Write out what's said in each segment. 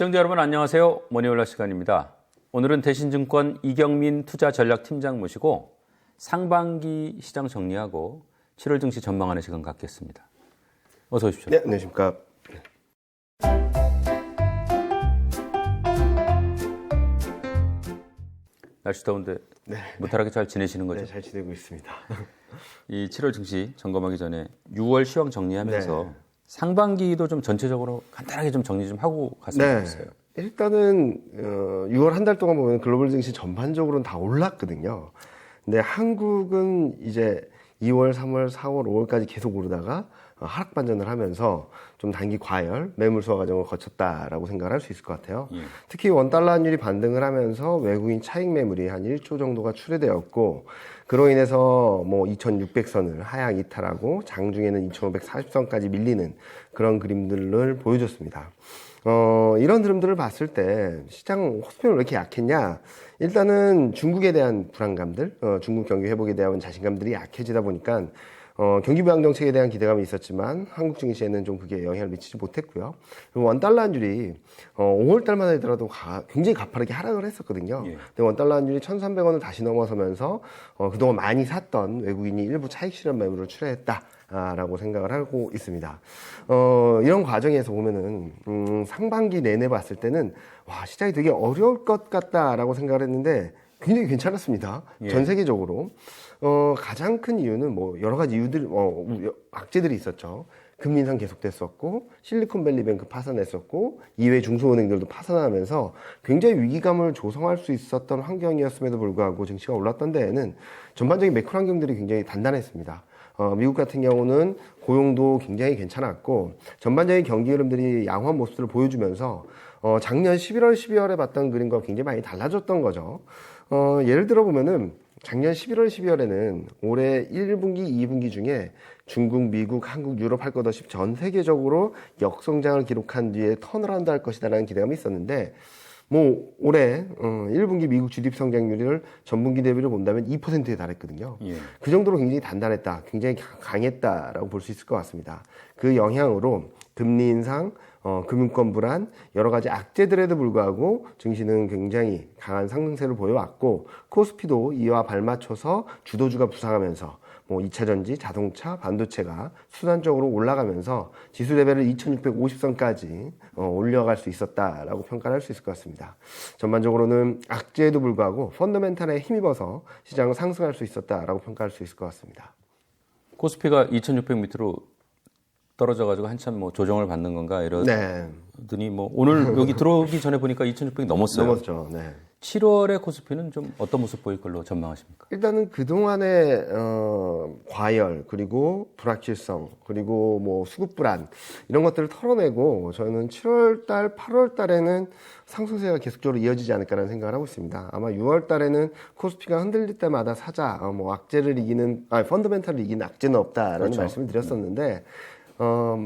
시청자 여러분 안녕하세요. 머니올라 시간입니다. 오늘은 대신증권 이경민 투자전략팀장 모시고 상반기 시장 정리하고 7월 증시 전망하는 시간 갖겠습니다. 어서 오십시오. 네, 안녕하십니까. 날씨 더운데 무탈하게 잘 지내시는 거죠? 네, 잘 지내고 있습니다. 이 7월 증시 점검하기 전에 6월 시황 정리하면서 상반기도 좀 전체적으로 간단하게 좀 정리 좀 하고 갔으면 좋겠어요. 일단은 6월 한 달 동안 보면 글로벌 증시 전반적으로는 다 올랐거든요. 근데 한국은 이제 2월, 3월, 4월, 5월까지 계속 오르다가 하락 반전을 하면서 좀 단기 과열, 매물 수화 과정을 거쳤다라고 생각을 할 수 있을 것 같아요. 특히 원달러 환율이 반등을 하면서 외국인 차익 매물이 한 1조 정도가 출회되었고, 그로 인해서 뭐 2600선을 하향 이탈하고 장중에는 2540선까지 밀리는 그런 그림들을 보여줬습니다. 이런 흐름들을 봤을 때 시장 호스피는 왜 이렇게 약했냐? 일단은 중국에 대한 불안감들, 중국 경기 회복에 대한 자신감들이 약해지다 보니까 경기 부양 정책에 대한 기대감이 있었지만 한국 증시에는 좀 그게 영향을 미치지 못했고요. 그리고 원달러 환율이 5월 달만 하더라도 굉장히 가파르게 하락을 했었거든요. 근데 원달러 환율이 1,300원을 다시 넘어서면서 그동안 많이 샀던 외국인이 일부 차익 실현 매물을 출회했다. 라고 생각을 하고 있습니다. 이런 과정에서 보면은, 상반기 내내 봤을 때는, 와, 시장이 되게 어려울 것 같다라고 생각을 했는데, 굉장히 괜찮았습니다. 전 세계적으로. 가장 큰 이유는 뭐, 여러 가지 이유들, 악재들이 있었죠. 금리 인상 계속됐었고, 실리콘밸리뱅크 파산했었고, 이외 중소은행들도 파산하면서 굉장히 위기감을 조성할 수 있었던 환경이었음에도 불구하고 증시가 올랐던 데에는 전반적인 매크로 환경들이 굉장히 단단했습니다. 미국 같은 경우는 고용도 굉장히 괜찮았고 전반적인 경기 흐름들이 양호한 모습을 보여주면서 작년 11월, 12월에 봤던 그림과 굉장히 많이 달라졌던 거죠. 예를 들어 보면은 작년 11월, 12월에는 올해 1분기, 2분기 중에 중국, 미국, 한국, 유럽 할 것 없이 전 세계적으로 역성장을 기록한 뒤에 턴어라운드 할 것이다라는 기대감이 있었는데 뭐 올해 1분기 미국 GDP 성장률을 전분기 대비로 본다면 2%에 달했거든요. 그 정도로 굉장히 단단했다, 굉장히 강했다라고 볼 수 있을 것 같습니다. 그 영향으로 금리 인상, 금융권 불안, 여러 가지 악재들에도 불구하고 증시는 굉장히 강한 상승세를 보여왔고 코스피도 이와 발맞춰서 주도주가 부상하면서 뭐 2차 전지, 자동차, 반도체가 순환적으로 올라가면서 지수 레벨을 2650선까지 올려갈 수 있었다라고 평가를 할 수 있을 것 같습니다. 전반적으로는 악재에도 불구하고 펀더멘탈에 힘입어서 시장을 상승할 수 있었다라고 평가할 수 있을 것 같습니다. 코스피가 2600 밑으로 떨어져가지고 한참 뭐 조정을 받는 건가 이러더니 뭐 오늘 여기 들어오기 전에 보니까 2600이 넘었어요. 넘었죠. 네. 7월의 코스피는 좀 어떤 모습 보일 걸로 전망하십니까? 일단은 그동안의 과열, 그리고 불확실성, 그리고 뭐 수급 불안 이런 것들을 털어내고 저는 7월 달, 8월 달에는 상승세가 계속적으로 이어지지 않을까라는 생각을 하고 있습니다. 아마 6월 달에는 코스피가 흔들릴 때마다 사자, 뭐 악재를 이기는, 펀더멘탈을 이기는 악재는 없다라는 그렇죠. 말씀을 드렸었는데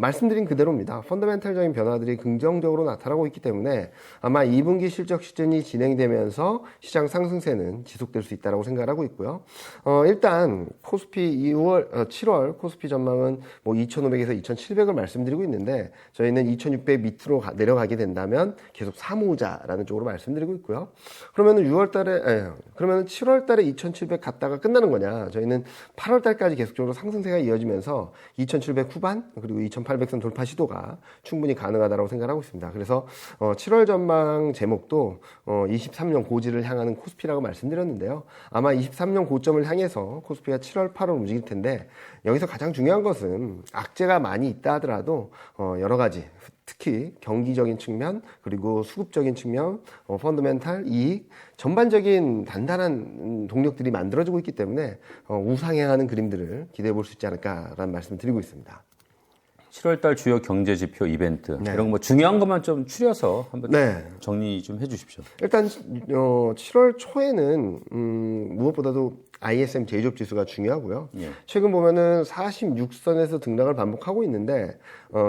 말씀드린 그대로입니다. 펀더멘탈적인 변화들이 긍정적으로 나타나고 있기 때문에 아마 2분기 실적 시즌이 진행되면서 시장 상승세는 지속될 수 있다고 생각을 하고 있고요. 일단 코스피 7월 코스피 전망은 뭐 2,500에서 2,700을 말씀드리고 있는데 저희는 2,600 밑으로 내려가게 된다면 계속 사모으자라는 쪽으로 말씀드리고 있고요. 그러면은 7월 달에 2,700 갔다가 끝나는 거냐? 저희는 8월 달까지 계속적으로 상승세가 이어지면서 2,700 후반 그리고 2,800선 돌파 시도가 충분히 가능하다고 생각하고 있습니다. 그래서 7월 전망 제목도 23년 고지를 향하는 코스피라고 말씀드렸는데요. 아마 23년 고점을 향해서 코스피가 7월, 8월 움직일 텐데 여기서 가장 중요한 것은 악재가 많이 있다 하더라도 여러 가지 특히 경기적인 측면 그리고 수급적인 측면, 펀더멘탈, 이익, 전반적인 단단한 동력들이 만들어지고 있기 때문에 우상향하는 그림들을 기대해 볼 수 있지 않을까라는 말씀을 드리고 있습니다. 7월달 주요 경제지표 이벤트 이런 거 중요한 것만 좀 추려서 한번 정리 좀 해주십시오. 일단 7월 초에는 무엇보다도 ISM 제조업 지수가 중요하고요. 예. 최근 보면은 46선에서 등락을 반복하고 있는데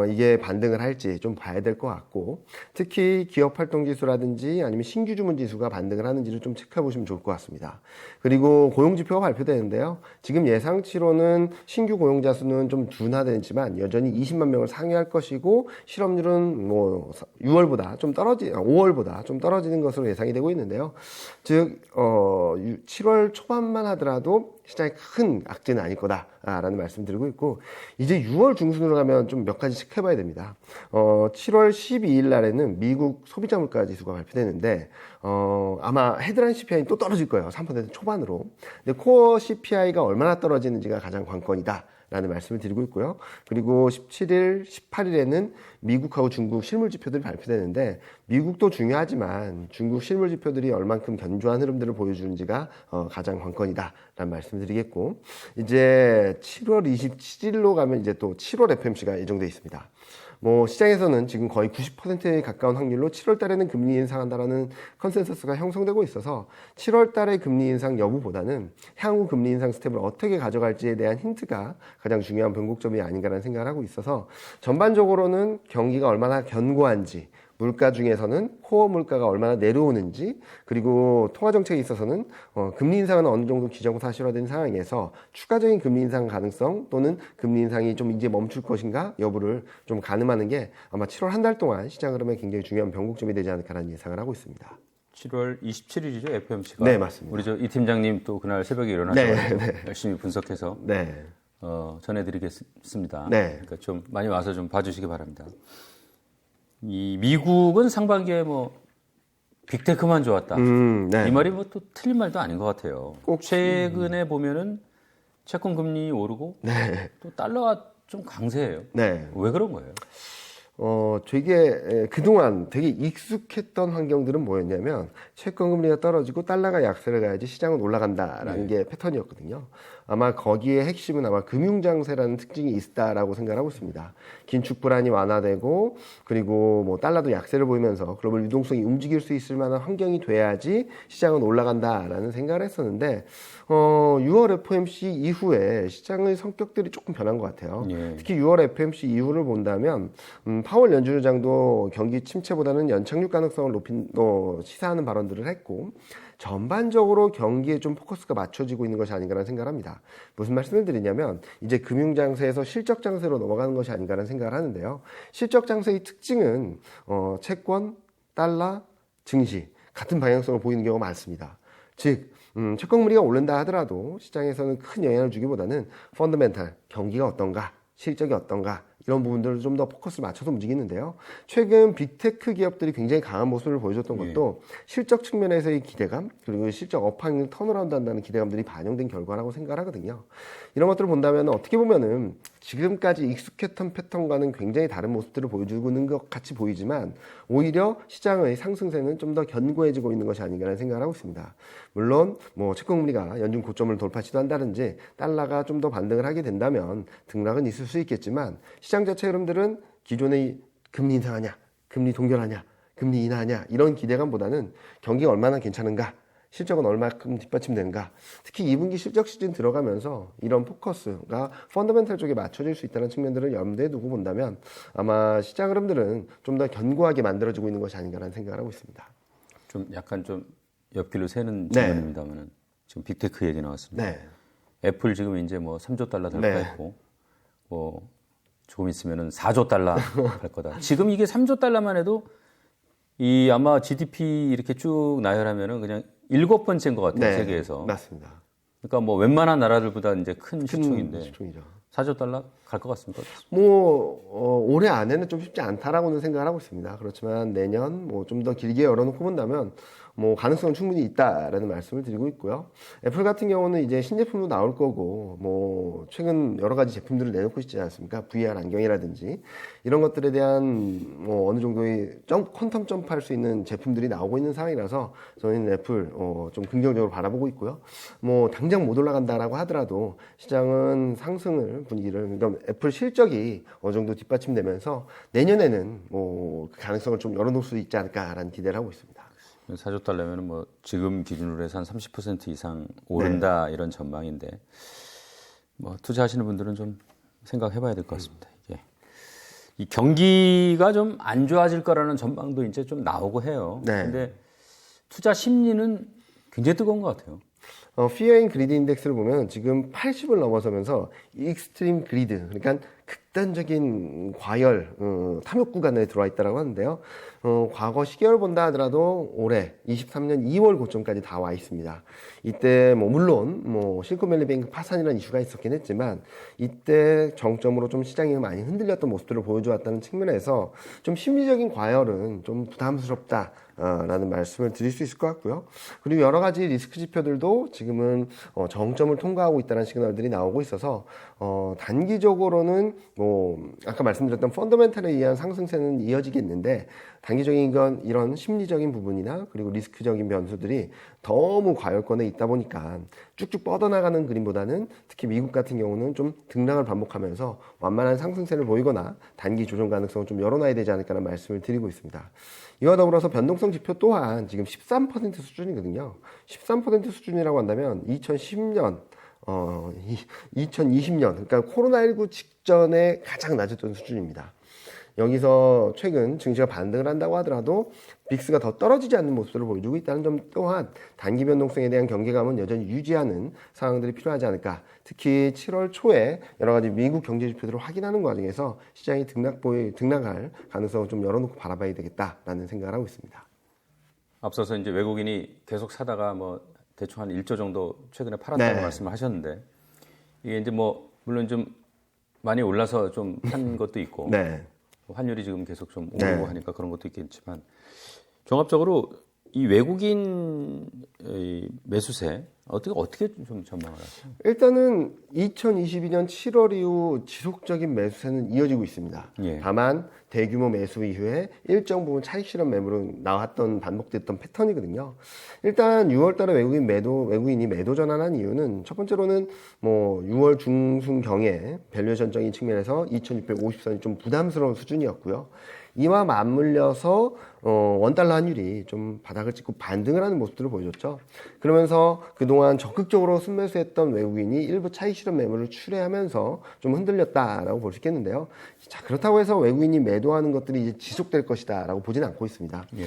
이게 반등을 할지 좀 봐야 될 것 같고, 특히 기업 활동 지수라든지 아니면 신규 주문 지수가 반등을 하는지를 좀 체크해 보시면 좋을 것 같습니다. 그리고 고용 지표가 발표되는데요. 지금 예상치로는 신규 고용자 수는 좀 둔화되지만 여전히 20만 명을 상회할 것이고, 실업률은 뭐 6월보다 좀 5월보다 좀 떨어지는 것으로 예상이 되고 있는데요. 즉 7월 초반만 하더라도 시장이 큰 악재는 아닐 거다라는 말씀드리고 있고, 이제 6월 중순으로 가면 좀 몇 가지 체크해봐야 됩니다. 7월 12일 날에는 미국 소비자 물가 지수가 발표되는데 아마 헤드라인 CPI는 또 떨어질 거예요. 3% 초반으로. 근데 코어 CPI가 얼마나 떨어지는지가 가장 관건이다 라는 말씀을 드리고 있고요. 그리고 17일, 18일에는 미국하고 중국 실물 지표들이 발표되는데, 미국도 중요하지만 중국 실물 지표들이 얼만큼 견조한 흐름들을 보여주는지가 가장 관건이다 라는 말씀을 드리겠고, 이제 7월 27일로 가면 이제 또 7월 FMC가 예정되어 있습니다. 뭐 시장에서는 지금 거의 90%에 가까운 확률로 7월 달에는 금리 인상한다라는 컨센서스가 형성되고 있어서 7월 달의 금리 인상 여부보다는 향후 금리 인상 스텝을 어떻게 가져갈지에 대한 힌트가 가장 중요한 변곡점이 아닌가라는 생각을 하고 있어서, 전반적으로는 경기가 얼마나 견고한지, 물가 중에서는 코어 물가가 얼마나 내려오는지, 그리고 통화 정책에 있어서는 금리 인상은 어느 정도 기정사실화된 상황에서 추가적인 금리 인상 가능성 또는 금리 인상이 좀 이제 멈출 것인가 여부를 좀 가늠하는 게 아마 7월 한 달 동안 시장 흐름에 굉장히 중요한 변곡점이 되지 않을까라는 예상을 하고 있습니다. 7월 27일이죠, FMC가. 네, 맞습니다. 우리 이 팀장님 또 그날 새벽에 일어나셔서 열심히 분석해서 네. 전해드리겠습니다. 네. 그러니까 좀 많이 와서 좀 봐주시기 바랍니다. 이 미국은 상반기에 뭐 빅테크만 좋았다. 네. 이 말이 뭐 또 틀린 말도 아닌 것 같아요. 꼭 최근에 보면은 채권 금리 오르고 또 달러가 좀 강세예요. 네. 왜 그런 거예요? 되게 그동안 되게 익숙했던 환경들은 뭐였냐면, 채권 금리가 떨어지고 달러가 약세를 가야지 시장은 올라간다라는 게 패턴이었거든요. 아마 거기에 핵심은 아마 금융장세라는 특징이 있다라고 생각하고 있습니다. 긴축 불안이 완화되고, 그리고 뭐 달러도 약세를 보이면서 글로벌 유동성이 움직일 수 있을 만한 환경이 돼야지 시장은 올라간다라는 생각을 했었는데, 6월 FOMC 이후에 시장의 성격들이 조금 변한 것 같아요. 특히 6월 FOMC 이후를 본다면 파월 연준의장도 경기 침체보다는 연착륙 가능성을 시사하는 발언들을 했고, 전반적으로 경기에 좀 포커스가 맞춰지고 있는 것이 아닌가라는 생각을 합니다. 무슨 말씀을 드리냐면, 이제 금융장세에서 실적장세로 넘어가는 것이 아닌가라는 생각을 하는데요. 실적장세의 특징은 채권, 달러, 증시 같은 방향성을 보이는 경우가 많습니다. 즉 채권 금리가 오른다 하더라도 시장에서는 큰 영향을 주기보다는 펀더멘탈, 경기가 어떤가, 실적이 어떤가, 이런 부분들을 좀 더 포커스를 맞춰서 움직이는데요. 최근 빅테크 기업들이 굉장히 강한 모습을 보여줬던 것도 실적 측면에서의 기대감, 그리고 실적 업황을 턴어라운드 한다는 기대감들이 반영된 결과라고 생각을 하거든요. 이런 것들을 본다면 어떻게 보면은 지금까지 익숙했던 패턴과는 굉장히 다른 모습들을 보여주고 있는 것 같이 보이지만, 오히려 시장의 상승세는 좀 더 견고해지고 있는 것이 아닌가라는 생각을 하고 있습니다. 물론 뭐 채권 금리가 연준 고점을 돌파시도 한다든지 달러가 좀 더 반등을 하게 된다면 등락은 있을 수 있겠지만, 시장 자체 흐름들은 기존의 금리 인상하냐, 금리 동결하냐, 금리 인하하냐, 이런 기대감보다는 경기가 얼마나 괜찮은가, 실적은 얼마큼 뒷받침되는가, 특히 2분기 실적 시즌 들어가면서 이런 포커스가 펀더멘탈 쪽에 맞춰질 수 있다는 측면들을 염두에 두고 본다면 아마 시장 흐름들은 좀 더 견고하게 만들어지고 있는 것이 아닌가라는 생각을 하고 있습니다. 좀 약간 좀 옆길로 새는 질문입니다만은 지금 빅테크 얘기 나왔습니다. 애플 지금 이제 뭐 3조 달러 달성했고 뭐 조금 있으면은 4조 달러 할 거다. 지금 이게 3조 달러만 해도 이 아마 GDP 이렇게 쭉 나열하면은 그냥 7번째인 것 같아요, 세계에서. 맞습니다. 그러니까 뭐 웬만한 나라들보다 이제 큰 시총인데 시총이죠. 4조 달러 갈 것 같습니까? 올해 안에는 좀 쉽지 않다라고는 생각을 하고 있습니다. 그렇지만 내년 뭐 좀 더 길게 열어놓고 본다면 뭐 가능성은 충분히 있다라는 말씀을 드리고 있고요. 애플 같은 경우는 이제 신제품도 나올 거고, 뭐 최근 여러 가지 제품들을 내놓고 있지 않습니까? VR 안경이라든지 이런 것들에 대한 뭐 어느 정도의 퀀텀 점프할 수 있는 제품들이 나오고 있는 상황이라서 저희는 애플 좀 긍정적으로 바라보고 있고요. 뭐 당장 못 올라간다라고 하더라도 시장은 상승을 분위기를, 그러니까 애플 실적이 어느 정도 뒷받침되면서 내년에는 뭐 그 가능성을 좀 열어놓을 수 있지 않을까라는 기대를 하고 있습니다. 사줬달라면 뭐 지금 기준으로 해서 한 30% 이상 오른다 이런 전망인데 뭐 투자하시는 분들은 좀 생각해봐야 될 것 같습니다. 이게 이 경기가 좀 안 좋아질 거라는 전망도 이제 좀 나오고 해요. 네. 근데 투자 심리는 굉장히 뜨거운 것 같아요. Fear and Greed 인덱스를 보면 지금 80을 넘어서면서 익스트림 그리드, 그러니까 극단적인 과열, 탐욕 구간에 들어와 있다고 하는데요. 과거 시계열 본다 하더라도 올해 23년 2월 고점까지 다 와 있습니다. 이때 물론 실리콘밸리뱅크 파산이라는 이슈가 있었긴 했지만 이때 정점으로 좀 시장이 많이 흔들렸던 모습들을 보여주었다는 측면에서 좀 심리적인 과열은 좀 부담스럽다. 라는 말씀을 드릴 수 있을 것 같고요. 그리고 여러 가지 리스크 지표들도 지금은 정점을 통과하고 있다는 시그널들이 나오고 있어서 단기적으로는 아까 말씀드렸던 펀더멘탈에 의한 상승세는 이어지겠는데 단기적인 건 이런 심리적인 부분이나 그리고 리스크적인 변수들이 너무 과열권에 있다 보니까 쭉쭉 뻗어나가는 그림보다는 특히 미국 같은 경우는 좀 등락을 반복하면서 완만한 상승세를 보이거나 단기 조정 가능성을 좀 열어놔야 되지 않을까라는 말씀을 드리고 있습니다. 이와 더불어서 변동성 지표 또한 지금 13% 수준이거든요. 13% 수준이라고 한다면 2010년, 2020년, 그러니까 코로나19 직전에 가장 낮았던 수준입니다. 여기서 최근 증시가 반등을 한다고 하더라도 빅스가 더 떨어지지 않는 모습을 보여주고 있다는 점 또한 단기 변동성에 대한 경계감은 여전히 유지하는 상황들이 필요하지 않을까. 특히 7월 초에 여러 가지 미국 경제 지표들을 확인하는 과정에서 시장이 등락할 가능성을 좀 열어놓고 바라봐야 되겠다라는 생각을 하고 있습니다. 앞서서 이제 외국인이 계속 사다가 뭐 대충 한 1조 정도 최근에 팔았다고 네. 말씀을 하셨는데 이게 이제 뭐 물론 좀 많이 올라서 좀 판 것도 있고 네. 환율이 지금 계속 좀 오르고 네. 하니까 그런 것도 있겠지만 종합적으로 이 외국인 매수세 어떻게 좀 전망을 하세요? 일단은 2022년 7월 이후 지속적인 매수세는 이어지고 있습니다. 예. 다만 대규모 매수 이후에 일정 부분 차익 실현 매물은 나왔던 반복됐던 패턴이거든요. 일단 6월달에 외국인이 매도 전환한 이유는 첫 번째로는 6월 중순경에 밸류에이션적인 측면에서 2,650선이 좀 부담스러운 수준이었고요. 이와 맞물려서 원달러 환율이 좀 바닥을 찍고 반등을 하는 모습들을 보여줬죠. 그러면서 그동안 적극적으로 순매수했던 외국인이 일부 차익 실현 매물을 출회하면서 좀 흔들렸다라고 볼 수 있겠는데요. 자, 그렇다고 해서 외국인이 매도하는 것들이 이제 지속될 것이다라고 보지는 않고 있습니다. 예.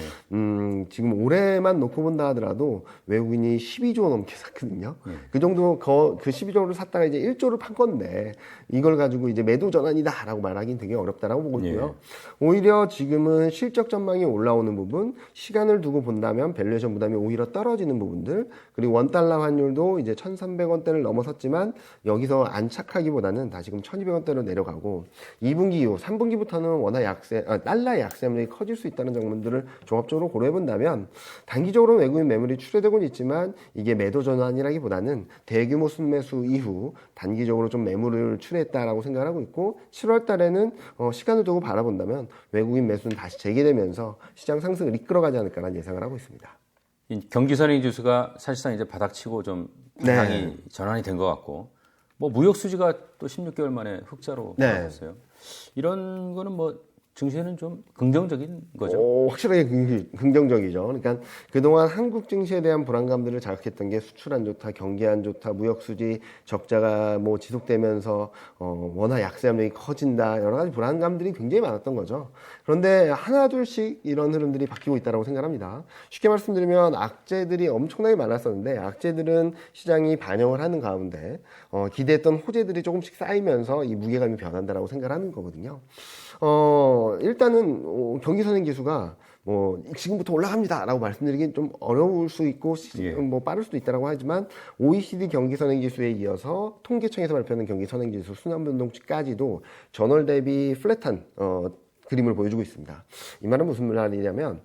지금 올해만 놓고 본다 하더라도 외국인이 12조 넘게 샀거든요. 그 정도 그 12조를 샀다가 이제 1조를 판 건데 이걸 가지고 이제 매도 전환이다라고 말하기는 되게 어렵다라고 보고 있고요. 오히려 지금은 실적 전망이 올라오는 부분, 시간을 두고 본다면 밸류에이션 부담이 오히려 떨어지는 부분들, 그리고 원달러 환율도 이제 1,300원대를 넘어섰지만 여기서 안착하기보다는 다시금 1,200원대로 내려가고 2분기 이후 3분기부터는 워낙 달러의 약세물이 커질 수 있다는 점들을 종합적으로 고려해 본다면 단기적으로 외국인 매물이 출회되고는 있지만 이게 매도 전환이라기보다는 대규모 순매수 이후 단기적으로 좀 매물을 출회했다라고 생각을 하고 있고 7월 달에는 시간을 두고 바라본다면 외국인 매수는 다시 재개되면서 시장 상승을 이끌어가지 않을까라는 예상을 하고 있습니다. 이 경기 선행 지수가 사실상 이제 바닥치고 좀 방향이 전환이 된 것 같고 무역 수지가 또 16개월 만에 흑자로 나왔어요. 이런 거는 증시에는 좀 긍정적인 거죠. 확실하게 긍정적이죠. 그러니까 그동안 한국 증시에 대한 불안감들을 자극했던 게 수출 안 좋다, 경기 안 좋다, 무역 수지 적자가 지속되면서 워낙 약세 압력이 커진다, 여러 가지 불안감들이 굉장히 많았던 거죠. 그런데 하나 둘씩 이런 흐름들이 바뀌고 있다고 생각합니다. 쉽게 말씀드리면 악재들이 엄청나게 많았었는데 악재들은 시장이 반영을 하는 가운데 기대했던 호재들이 조금씩 쌓이면서 이 무게감이 변한다라고 생각하는 거거든요. 일단은 경기 선행 지수가 지금부터 올라갑니다라고 말씀드리긴 좀 어려울 수 있고 빠를 수도 있다라고 하지만 OECD 경기 선행 지수에 이어서 통계청에서 발표하는 경기 선행 지수 순환 변동치까지도 전월 대비 플랫한 그림을 보여주고 있습니다. 이 말은 무슨 말이냐면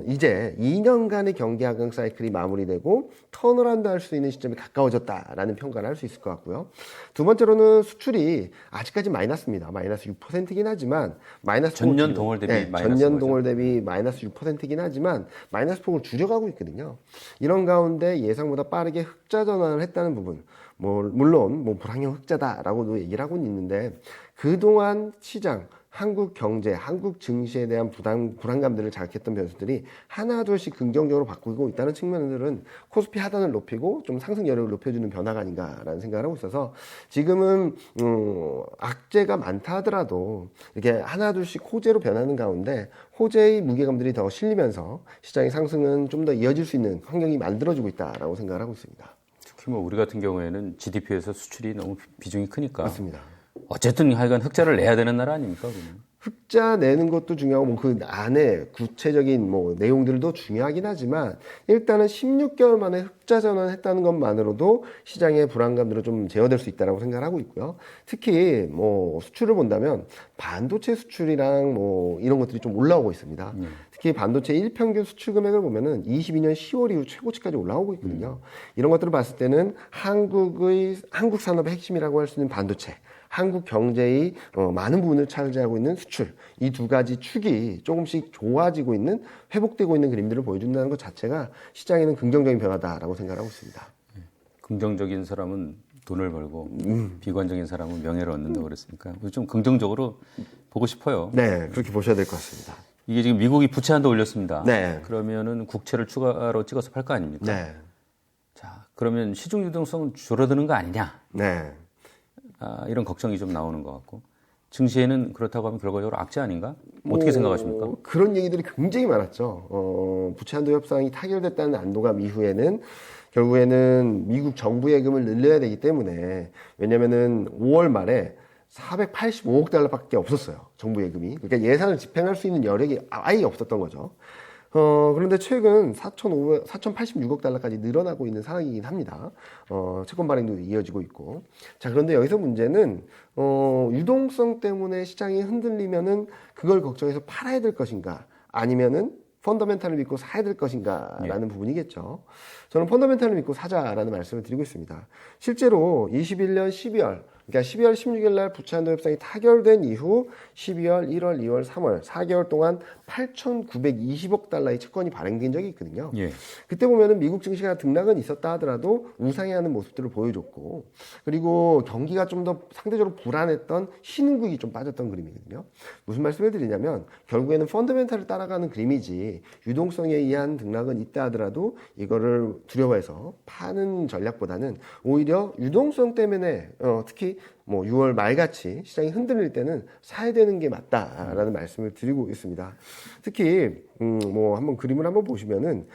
이제 2년간의 경기 하강 사이클이 마무리되고 턴어라운드 할 수 있는 시점이 가까워졌다라는 평가를 할 수 있을 것 같고요. 두 번째로는 수출이 아직까지 마이너스입니다. 마이너스 6%이긴 하지만 마이너스 전년 동월 대비 마이너스 전년 동월 대비 마이너스 6%이긴 하지만 마이너스 폭을 줄여가고 있거든요. 이런 가운데 예상보다 빠르게 흑자 전환을 했다는 부분, 물론 불황형 흑자다라고도 얘기를 하고는 있는데 그동안 시장 한국 경제, 한국 증시에 대한 불안감들을 자극했던 변수들이 하나둘씩 긍정적으로 바꾸고 있다는 측면들은 코스피 하단을 높이고 좀 상승 여력을 높여주는 변화가 아닌가라는 생각을 하고 있어서 지금은 악재가 많다 하더라도 이렇게 하나둘씩 호재로 변하는 가운데 호재의 무게감들이 더 실리면서 시장의 상승은 좀 더 이어질 수 있는 환경이 만들어지고 있다라고 생각을 하고 있습니다. 특히 뭐 우리 같은 경우에는 GDP에서 수출이 너무 비중이 크니까 맞습니다. 어쨌든 하여간 흑자를 내야 되는 나라 아닙니까? 그러면? 흑자 내는 것도 중요하고 뭐 그 안에 구체적인 뭐 내용들도 중요하긴 하지만 일단은 16개월 만에 흑자 전환했다는 것만으로도 시장의 불안감들을 좀 제어될 수 있다라고 생각을 하고 있고요. 특히 뭐 수출을 본다면 반도체 수출이랑 뭐 이런 것들이 좀 올라오고 있습니다. 특히 반도체 일평균 수출 금액을 보면은 22년 10월 이후 최고치까지 올라오고 있거든요. 이런 것들을 봤을 때는 한국 산업의 핵심이라고 할 수 있는 반도체, 한국 경제의 많은 부분을 차지하고 있는 수출, 이 두 가지 축이 조금씩 좋아지고 있는, 회복되고 있는 그림들을 보여준다는 것 자체가 시장에는 긍정적인 변화다라고 생각하고 있습니다. 긍정적인 사람은 돈을 벌고 비관적인 사람은 명예를 얻는다고 그랬으니까 좀 긍정적으로 보고 싶어요. 네, 그렇게 보셔야 될 것 같습니다. 이게 지금 미국이 부채 한도 올렸습니다. 네. 그러면은 국채를 추가로 찍어서 팔 거 아닙니까? 네. 자, 그러면 시중 유동성은 줄어드는 거 아니냐? 네. 이런 걱정이 좀 나오는 것 같고 증시에는 그렇다고 하면 결과적으로 악재 아닌가? 어떻게 생각하십니까? 그런 얘기들이 굉장히 많았죠. 부채 한도 협상이 타결됐다는 안도감 이후에는 결국에는 미국 정부 예금을 늘려야 되기 때문에 왜냐면은 5월 말에 485억 달러밖에 없었어요. 정부 예금이. 그러니까 예산을 집행할 수 있는 여력이 아예 없었던 거죠. 그런데 최근 4,086억 달러까지 늘어나고 있는 상황이긴 합니다. 채권 발행도 이어지고 있고. 자, 그런데 여기서 문제는, 유동성 때문에 시장이 흔들리면은 그걸 걱정해서 팔아야 될 것인가? 아니면은 펀더멘탈을 믿고 사야 될 것인가라는 부분이겠죠. 저는 펀더멘탈을 믿고 사자라는 말씀을 드리고 있습니다. 실제로 21년 12월, 그러니까 12월 16일 날 부채 한도 협상이 타결된 이후 12월, 1월, 2월, 3월 4개월 동안 8,920억 달러의 채권이 발행된 적이 있거든요. 예. 그때 보면은 미국 증시가 등락은 있었다 하더라도 우상향하는 모습들을 보여줬고 그리고 경기가 좀 더 상대적으로 불안했던 신흥국이 좀 빠졌던 그림이거든요. 무슨 말씀을 드리냐면 결국에는 펀더멘탈을 따라가는 그림이지 유동성에 의한 등락은 있다 하더라도 이거를 두려워해서 파는 전략보다는 오히려 유동성 때문에 특히 뭐 6월 말같이 시장이 흔들릴 때는 사야 되는 게 맞다라는 말씀을 드리고 있습니다. 특히 뭐 한번 그림을 한번 보시면은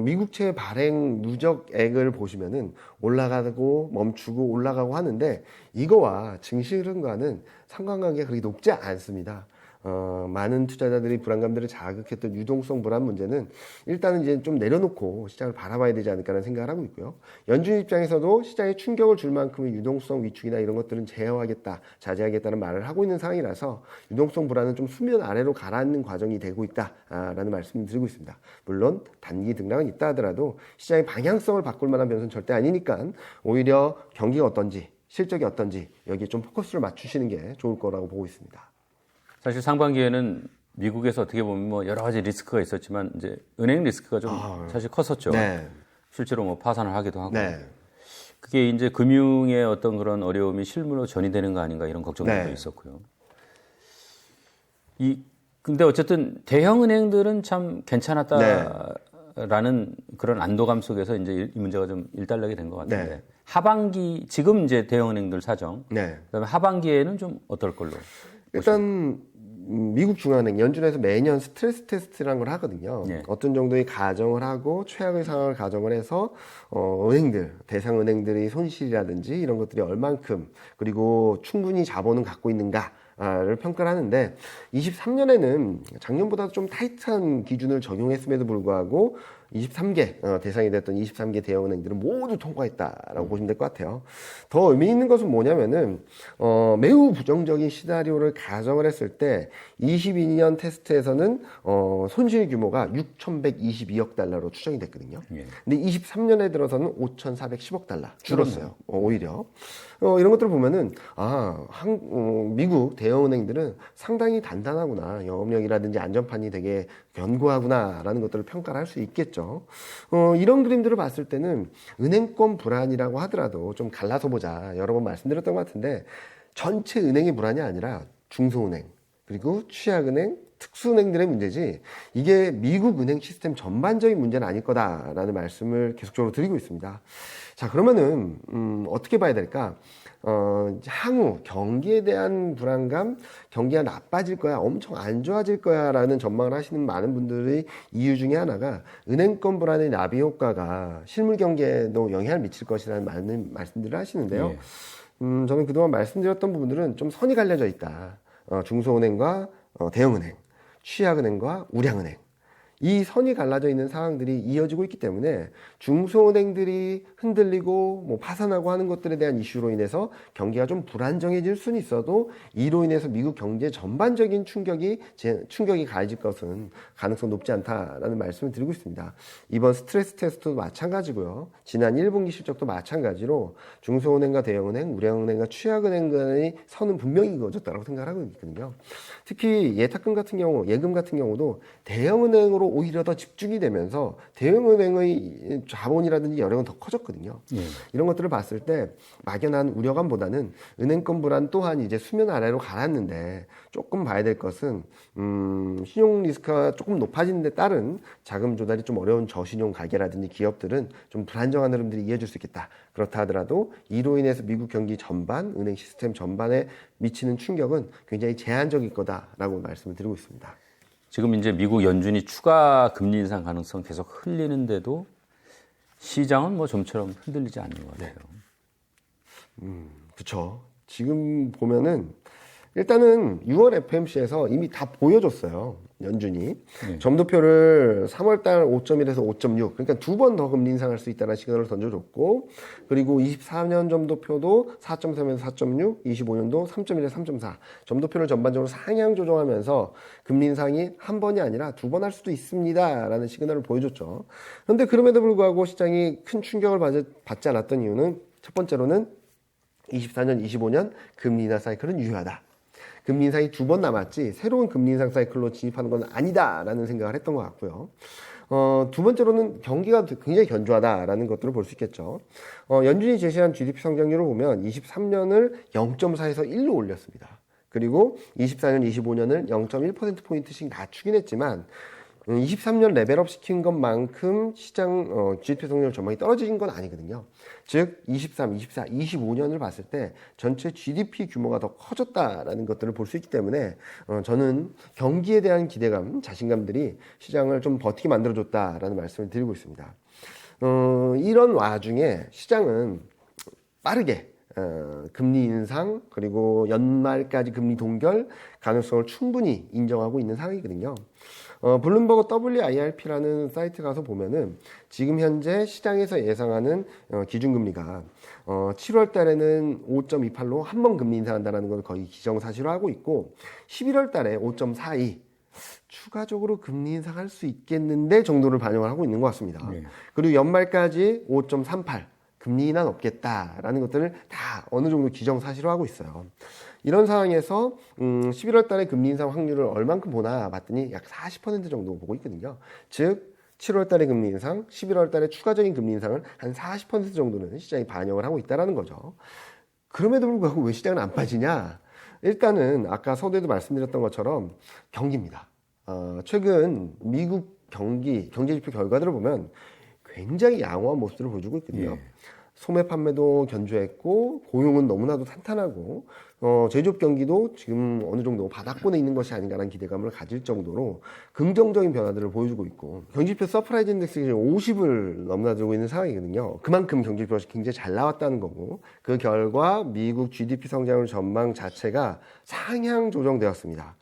미국채 발행 누적액을 보시면은 올라가고 멈추고 올라가고 하는데 이거와 증시 흐름과는 상관관계가 그렇게 높지 않습니다. 많은 투자자들이 불안감들을 자극했던 유동성 불안 문제는 일단은 이제 좀 내려놓고 시장을 바라봐야 되지 않을까라는 생각을 하고 있고요. 연준 입장에서도 시장에 충격을 줄 만큼의 유동성 위축이나 이런 것들은 제어하겠다, 자제하겠다는 말을 하고 있는 상황이라서 유동성 불안은 좀 수면 아래로 가라앉는 과정이 되고 있다라는 말씀을 드리고 있습니다. 물론 단기 등락은 있다 하더라도 시장의 방향성을 바꿀 만한 변수는 절대 아니니까 오히려 경기가 어떤지, 실적이 어떤지 여기에 좀 포커스를 맞추시는 게 좋을 거라고 보고 있습니다. 사실 상반기에는 미국에서 어떻게 보면 뭐 여러 가지 리스크가 있었지만 이제 은행 리스크가 좀 사실 컸었죠. 네. 실제로 뭐 파산을 하기도 하고. 네. 그게 이제 금융의 어떤 그런 어려움이 실물로 전이되는 거 아닌가 이런 걱정도 네. 있었고요. 근데 어쨌든 대형 은행들은 참 괜찮았다라는 그런 안도감 속에서 이제 이 문제가 좀 일단락이 된 것 같은데 네. 하반기 지금 이제 대형 은행들 사정. 네. 그다음에 하반기에는 좀 어떨 걸로? 일단 미국 중앙은행 연준에서 매년 스트레스 테스트라는 걸 하거든요. 네. 어떤 정도의 가정을 하고 최악의 상황을 가정을 해서 은행들, 대상 은행들의 손실이라든지 이런 것들이 얼만큼 그리고 충분히 자본은 갖고 있는가를 평가를 하는데 23년에는 작년보다 좀 타이트한 기준을 적용했음에도 불구하고 23개 대상이 됐던 23개 대형은행들은 모두 통과했다라고 보시면 될 것 같아요. 더 의미 있는 것은 뭐냐면은 매우 부정적인 시나리오를 가정을 했을 때 22년 테스트에서는 손실 규모가 6,122억 달러로 추정이 됐거든요. 예. 근데 23년에 들어서는 5,410억 달러 줄었어요. 오히려 이런 것들을 보면은 미국 대형은행들은 상당히 단단하구나, 영업력이라든지 안전판이 되게 견고하구나라는 것들을 평가를 할 수 있겠죠. 이런 그림들을 봤을 때는 은행권 불안이라고 하더라도 좀 갈라서 보자. 여러 번 말씀드렸던 것 같은데 전체 은행의 불안이 아니라 중소은행, 그리고 취약은행, 특수은행들의 문제지 이게 미국 은행 시스템 전반적인 문제는 아닐 거다라는 말씀을 계속적으로 드리고 있습니다. 자, 그러면은 어떻게 봐야 될까? 향후 경기에 대한 불안감, 경기가 나빠질 거야, 엄청 안 좋아질 거야라는 전망을 하시는 많은 분들의 이유 중에 하나가 은행권 불안의 나비 효과가 실물 경기에도 영향을 미칠 것이라는 많은 말씀들을 하시는데요. 예. 저는 그동안 말씀드렸던 부분들은 좀 선이 갈려져 있다. 중소은행과 대형은행, 취약은행과 우량은행. 이 선이 갈라져 있는 상황들이 이어지고 있기 때문에 중소은행들이 흔들리고 뭐 파산하고 하는 것들에 대한 이슈로 인해서 경기가 좀 불안정해질 수는 있어도 이로 인해서 미국 경제 전반적인 충격이 가해질 것은 가능성 높지 않다라는 말씀을 드리고 있습니다. 이번 스트레스 테스트도 마찬가지고요. 지난 1분기 실적도 마찬가지로 중소은행과 대형은행, 우량은행과 취약은행 간의 선은 분명히 그어졌다고 생각하고 있거든요. 특히 예탁금 같은 경우, 예금 같은 경우도 대형은행으로 오히려 더 집중이 되면서 대형은행의 자본이라든지 여력은 더 커졌거든요. 이런 것들을 봤을 때 막연한 우려감보다는 은행권 불안 또한 이제 수면 아래로 가라앉는데 조금 봐야 될 것은 신용 리스크가 조금 높아지는 데 따른 자금 조달이 좀 어려운 저신용 가계라든지 기업들은 좀 불안정한 흐름들이 이어질 수 있겠다. 그렇다 하더라도 이로 인해서 미국 경기 전반, 은행 시스템 전반에 미치는 충격은 굉장히 제한적일 거다라고 말씀을 드리고 있습니다. 지금 이제 미국 연준이 추가 금리 인상 가능성 계속 흘리는데도 시장은 뭐 좀처럼 흔들리지 않는 것 같아요. 그렇죠. 지금 보면은 일단은 6월 FMC에서 이미 다 보여줬어요. 연준이. 점도표를 3월달 5.1에서 5.6, 그러니까 2번 더 금리 인상할 수 있다는 시그널을 던져줬고, 그리고 24년 점도표도 4.3에서 4.6, 25년도 3.1에서 3.4. 점도표를 전반적으로 상향 조정하면서 금리 인상이 한 번이 아니라 2번 할 수도 있습니다라는 시그널을 보여줬죠. 그런데 그럼에도 불구하고 시장이 큰 충격을 받지 않았던 이유는 첫 번째로는 24년, 25년 금리 인하 사이클은 유효하다. 금리 인상이 2번 남았지 새로운 금리 인상 사이클로 진입하는 건 아니다라는 생각을 했던 것 같고요. 두 번째로는 경기가 굉장히 견조하다라는 것들을 볼 수 있겠죠. 연준이 제시한 GDP 성장률을 보면 23년을 0.4에서 1로 올렸습니다. 그리고 24년, 25년을 0.1%포인트씩 낮추긴 했지만 23년 레벨업 시킨 것만큼 시장 GDP 성장률 전망이 떨어진 건 아니거든요. 즉 23, 24, 25년을 봤을 때 전체 GDP 규모가 더 커졌다라는 것들을 볼 수 있기 때문에 저는 경기에 대한 기대감, 자신감들이 시장을 좀 버티게 만들어줬다라는 말씀을 드리고 있습니다. 이런 와중에 시장은 빠르게 금리 인상 그리고 연말까지 금리 동결 가능성을 충분히 인정하고 있는 상황이거든요. 블룸버그 WIRP라는 사이트 가서 보면은 지금 현재 시장에서 예상하는 기준금리가 7월 달에는 5.28로 한 번 금리 인상한다는 걸 거의 기정사실화하고 있고 11월 달에 5.42 추가적으로 금리 인상할 수 있겠는데 정도를 반영을 하고 있는 것 같습니다. 그리고 연말까지 5.38 금리 인하는 없겠다라는 것들을 다 어느 정도 기정사실화하고 있어요. 이런 상황에서 11월 달에 금리 인상 확률을 얼만큼 보나 봤더니 약 40% 정도 보고 있거든요. 즉 7월 달에 금리 인상, 11월 달에 추가적인 금리 인상을 한 40% 정도는 시장이 반영을 하고 있다는 거죠. 그럼에도 불구하고 왜 시장은 안 빠지냐? 일단은 아까 서두에도 말씀드렸던 것처럼 경기입니다. 최근 미국 경제지표 결과들을 보면 굉장히 양호한 모습들을 보여주고 있거든요. 소매 판매도 견조했고 고용은 너무나도 탄탄하고 제조업 경기도 지금 어느 정도 바닥권에 있는 것이 아닌가라는 기대감을 가질 정도로 긍정적인 변화들을 보여주고 있고 경제지표 서프라이즈 인덱스가 50을 넘나들고 있는 상황이거든요. 그만큼 경제지표가 굉장히 잘 나왔다는 거고 그 결과 미국 GDP 성장률 전망 자체가 상향 조정되었습니다.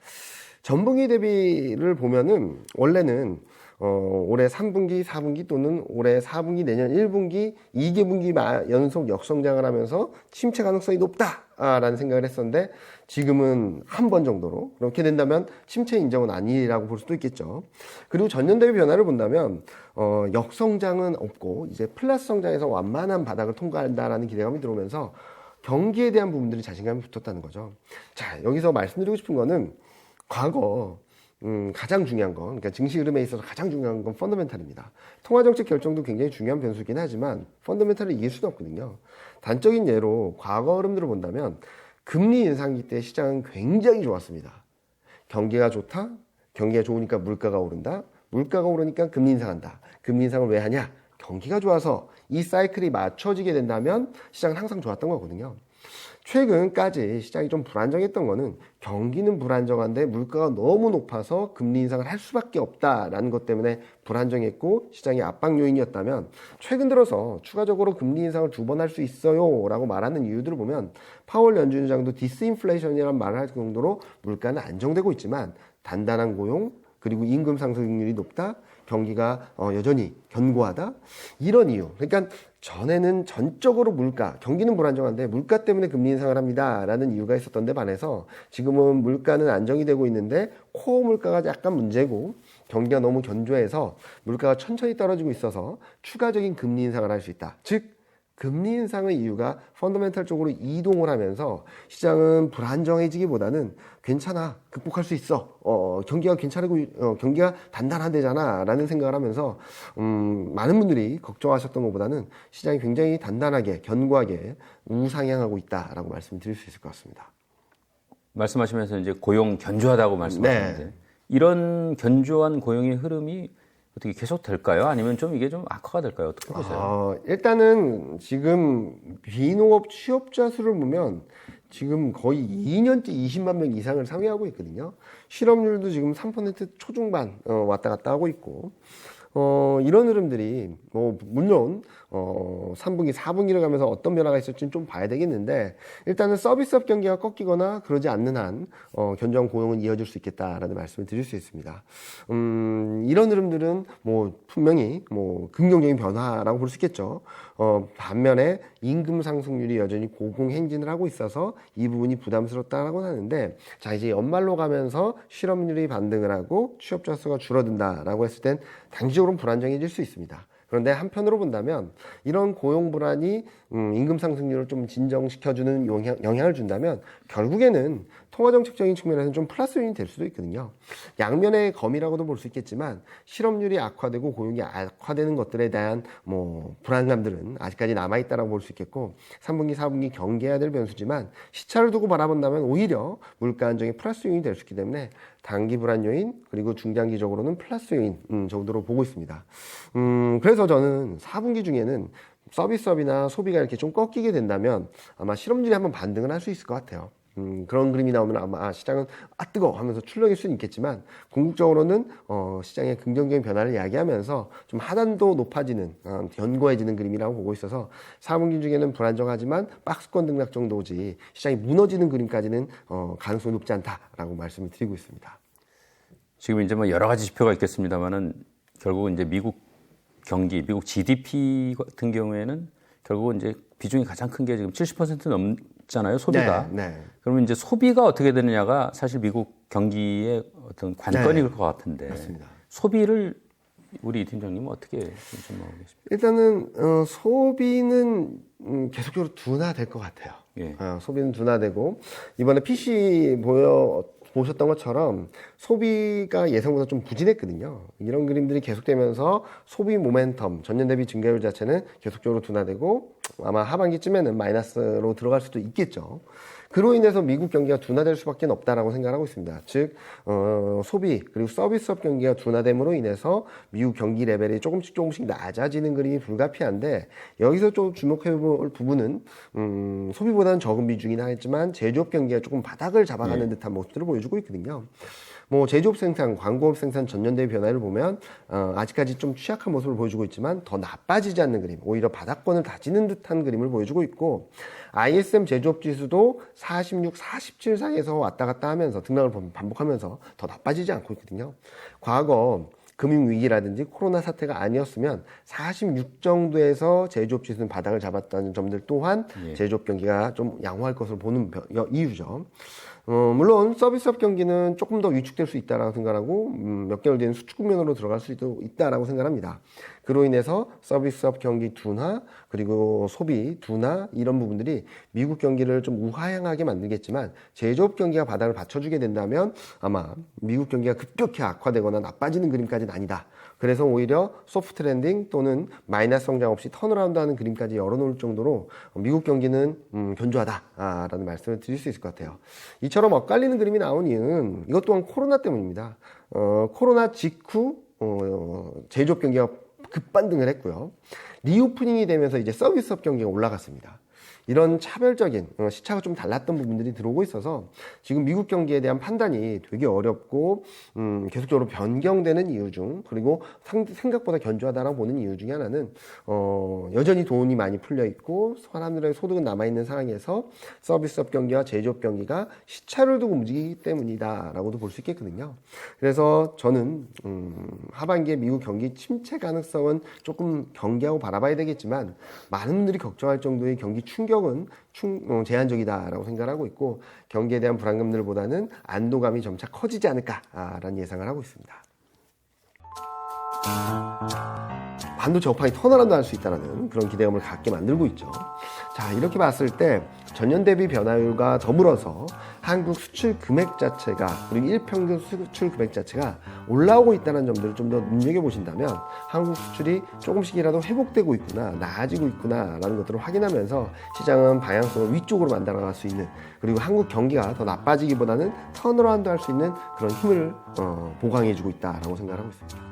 전분기 대비를 보면은 원래는 올해 3분기, 4분기 또는 올해 4분기, 내년 1분기, 2분기 연속 역성장을 하면서 침체 가능성이 높다라는 생각을 했었는데 지금은 한 번 정도로 그렇게 된다면 침체 인정은 아니라고 볼 수도 있겠죠. 그리고 전년 대비 변화를 본다면 역성장은 없고 이제 플러스 성장에서 완만한 바닥을 통과한다라는 기대감이 들어오면서 경기에 대한 부분들이 자신감이 붙었다는 거죠. 자, 여기서 말씀드리고 싶은 거는 과거 가장 중요한 건, 그러니까 증시 흐름에 있어서 가장 중요한 건 펀더멘탈입니다. 통화정책 결정도 굉장히 중요한 변수긴 하지만 펀더멘탈을 이길 수는 없거든요. 단적인 예로 과거 흐름들을 본다면 금리 인상기 때 시장은 굉장히 좋았습니다. 경기가 좋다. 경기가 좋으니까 물가가 오른다. 물가가 오르니까 금리 인상한다. 금리 인상을 왜 하냐? 경기가 좋아서 이 사이클이 맞춰지게 된다면 시장은 항상 좋았던 거거든요. 최근까지 시장이 좀 불안정했던 거는 경기는 불안정한데 물가가 너무 높아서 금리 인상을 할 수밖에 없다라는 것 때문에 불안정했고 시장의 압박 요인이었다면 최근 들어서 추가적으로 금리 인상을 2번 할 수 있어요 라고 말하는 이유들을 보면 파월 연준의장도 디스인플레이션이라는 말을 할 정도로 물가는 안정되고 있지만 단단한 고용 그리고 임금 상승률이 높다 경기가 여전히 견고하다 이런 이유. 그러니까 전에는 전적으로 경기는 불안정한데 물가 때문에 금리 인상을 합니다라는 이유가 있었던 데 반해서 지금은 물가는 안정이 되고 있는데 코어 물가가 약간 문제고 경기가 너무 견조해서 물가가 천천히 떨어지고 있어서 추가적인 금리 인상을 할 수 있다. 즉 금리 인상의 이유가 펀더멘탈 쪽으로 이동을 하면서 시장은 불안정해지기보다는 괜찮아, 극복할 수 있어, 경기가 괜찮고 경기가 단단하대잖아 라는 생각을 하면서 많은 분들이 걱정하셨던 것보다는 시장이 굉장히 단단하게 견고하게 우상향하고 있다라고 말씀드릴 수 있을 것 같습니다. 말씀하시면서 이제 고용 견조하다고 말씀하셨는데 네. 이런 견조한 고용의 흐름이 어떻게 계속 될까요? 아니면 좀 이게 좀 악화가 될까요? 어떻게 보세요? 일단은 지금 비농업 취업자 수를 보면 지금 거의 2년째 20만 명 이상을 상회하고 있거든요. 실업률도 지금 3% 초중반 왔다 갔다 하고 있고 이런 흐름들이 물론 3분기, 4분기를 가면서 어떤 변화가 있을지는 좀 봐야 되겠는데 일단은 서비스업 경기가 꺾이거나 그러지 않는 한 견조한 고용은 이어질 수 있겠다라는 말씀을 드릴 수 있습니다. 이런 흐름들은 분명히 긍정적인 변화라고 볼 수 있겠죠. 반면에 임금 상승률이 여전히 고공행진을 하고 있어서 이 부분이 부담스럽다라고 하는데 자 이제 연말로 가면서 실업률이 반등을 하고 취업자 수가 줄어든다라고 했을 땐 단기적으로는 불안정해질 수 있습니다. 그런데 한편으로 본다면 이런 고용 불안이 임금 상승률을 좀 진정시켜주는 영향을 준다면 결국에는 통화정책적인 측면에서는 좀 플러스 요인이 될 수도 있거든요. 양면의 검이라고도 볼 수 있겠지만 실업률이 악화되고 고용이 악화되는 것들에 대한 불안감들은 아직까지 남아있다라고 볼 수 있겠고 3분기, 4분기 경계해야 될 변수지만 시차를 두고 바라본다면 오히려 물가 안정이 플러스 요인이 될 수 있기 때문에 단기 불안 요인 그리고 중장기적으로는 플러스 요인 정도로 보고 있습니다. 그래서 저는 4분기 중에는 서비스업이나 소비가 이렇게 좀 꺾이게 된다면 아마 실업률이 한번 반등을 할 수 있을 것 같아요. 그런 그림이 나오면 아마 시장은 뜨거 하면서 출렁일 수는 있겠지만 궁극적으로는 시장의 긍정적인 변화를 이야기하면서 좀 하단도 높아지는 견고해지는 그림이라고 보고 있어서 4분기 중에는 불안정하지만 박스권 등락 정도지 시장이 무너지는 그림까지는 가능성이 높지 않다라고 말씀을 드리고 있습니다. 지금 이제 여러 가지 지표가 있겠습니다만은 결국은 이제 미국 경기, 미국 GDP 같은 경우에는 결국은 이제 비중이 가장 큰 게 지금 70% 넘잖아요, 소비가. 네. 그러면 이제 소비가 어떻게 되느냐가 사실 미국 경기의 어떤 관건일 것 같은데. 맞습니다. 소비를 우리 이 팀장님은 어떻게 전망하고 계십니까? 일단은 소비는 계속적으로 둔화될 것 같아요. 예. 소비는 둔화되고 이번에 PC 보셨던 것처럼 소비가 예상보다 좀 부진했거든요. 이런 그림들이 계속되면서 소비 모멘텀, 전년 대비 증가율 자체는 계속적으로 둔화되고 아마 하반기쯤에는 마이너스로 들어갈 수도 있겠죠. 그로 인해서 미국 경기가 둔화될 수밖에 없다라고 생각하고 있습니다. 즉 소비 그리고 서비스업 경기가 둔화됨으로 인해서 미국 경기 레벨이 조금씩 낮아지는 그림이 불가피한데 여기서 좀 주목해볼 부분은 소비보다는 적은 비중이긴 하겠지만 제조업 경기가 조금 바닥을 잡아가는 듯한 모습들을 보여주고 있거든요. 제조업 생산, 광고업 생산 전년 대비 변화를 보면 아직까지 좀 취약한 모습을 보여주고 있지만 더 나빠지지 않는 그림, 오히려 바닥권을 다지는 듯한 그림을 보여주고 있고 ISM 제조업 지수도 46, 47 사이에서 왔다 갔다 하면서 등락을 반복하면서 더 나빠지지 않고 있거든요. 과거 금융위기라든지 코로나 사태가 아니었으면 46 정도에서 제조업 지수는 바닥을 잡았다는 점들 또한 제조업 경기가 좀 양호할 것으로 보는 이유죠. 물론 서비스업 경기는 조금 더 위축될 수 있다라고 생각하고 몇 개월 뒤에는 수축 국면으로 들어갈 수도 있다라고 생각합니다. 그로 인해서 서비스업 경기 둔화 그리고 소비 둔화 이런 부분들이 미국 경기를 좀 우하향하게 만들겠지만 제조업 경기가 바닥을 받쳐주게 된다면 아마 미국 경기가 급격히 악화되거나 나빠지는 그림까지 아직까지는 아니다. 그래서 오히려 소프트 랜딩 또는 마이너스 성장 없이 턴어라운드하는 그림까지 열어놓을 정도로 미국 경기는 견조하다라는 말씀을 드릴 수 있을 것 같아요. 이처럼 엇갈리는 그림이 나온 이유는 이것 또한 코로나 때문입니다. 코로나 직후 제조업 경기가 급반등을 했고요. 리오프닝이 되면서 이제 서비스업 경기가 올라갔습니다. 이런 차별적인 시차가 좀 달랐던 부분들이 들어오고 있어서 지금 미국 경기에 대한 판단이 되게 어렵고 계속적으로 변경되는 이유 중, 그리고 생각보다 견조하다라고 보는 이유 중에 하나는 여전히 돈이 많이 풀려 있고 사람들의 소득은 남아있는 상황에서 서비스업 경기와 제조업 경기가 시차를 두고 움직이기 때문이다라고도 볼 수 있겠거든요. 그래서 저는 하반기에 미국 경기 침체 가능성은 조금 경계하고 바라봐야 되겠지만, 많은 분들이 걱정할 정도의 경기 충격은 제한적이다라고 생각하고 있고, 경기에 대한 불안감들보다는 안도감이 점차 커지지 않을까라는 예상을 하고 있습니다. 반도체 업황이 턴어라운드 할 수 있다는 그런 기대감을 갖게 만들고 있죠. 자, 이렇게 봤을 때 전년 대비 변화율과 더불어서 한국 수출 금액 자체가, 그리고 일평균 수출 금액 자체가 올라오고 있다는 점들을 좀 더 눈여겨보신다면 한국 수출이 조금씩이라도 회복되고 있구나, 나아지고 있구나라는 것들을 확인하면서 시장은 방향성을 위쪽으로 만들어갈 수 있는, 그리고 한국 경기가 더 나빠지기보다는 턴어라운드 할 수 있는 그런 힘을 보강해주고 있다라고 생각하고 있습니다.